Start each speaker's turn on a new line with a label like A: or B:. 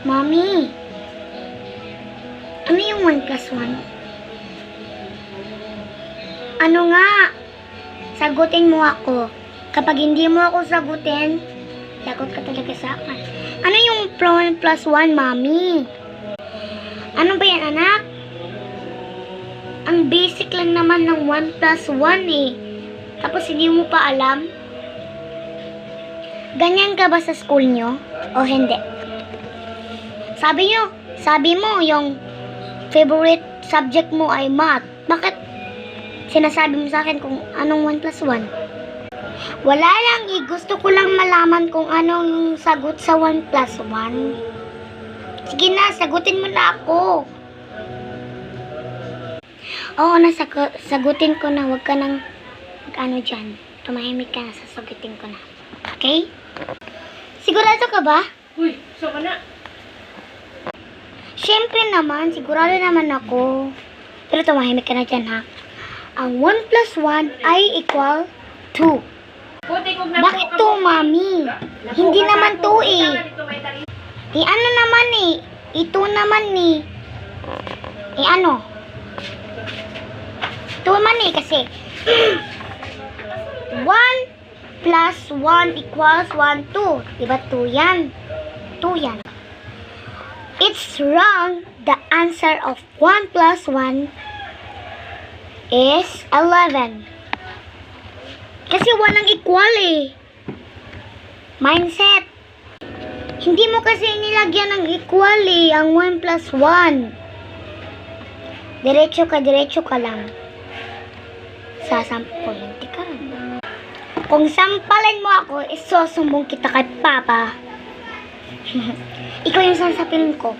A: Mommy, ano yung 1 plus 1? Ano nga? Sagutin mo ako. Kapag hindi mo ako sagutin, lagot ka talaga sa akin. Ano yung 1 plus 1, Mommy? Ano ba yan, anak? Ang basic lang naman ng 1 plus 1 eh. Tapos hindi mo pa alam? Ganyan ka ba sa school nyo? O hindi? Sabi mo yung favorite subject mo ay math. Bakit sinasabi mo sa akin kung anong 1 plus 1? Wala lang eh. Gusto ko lang malaman kung anong sagot sa 1 plus 1. Sige na, sagutin mo na ako. Oo, sagutin ko na. Huwag ka nang ano dyan. Tumahimik ka na, sasagutin ko na. Okay? Sigurado ka ba?
B: Uy, so ka na.
A: Siyempre naman, sigurado naman ako. Pero tumahimik ka na dyan, ha? Ang 1 plus 1 ay equal 2. Bakit 2, Mami? Hindi naman 2 eh. Ano naman eh? Ito naman eh. Ano? 2 naman eh kasi 1 plus 1 equals 1, 2. Diba 2 yan? 2 yan. It's wrong. The answer of 1 plus 1 is 11. Kasi walang equal eh. Mindset. Hindi mo kasi nilagyan ng equal eh, ang 1 plus 1. Diretso ka lang. Sasampol, hindi ka rin. Kung sampalin mo ako, isusumbong kita kay Papa. Ikaw yung sasampilin ko.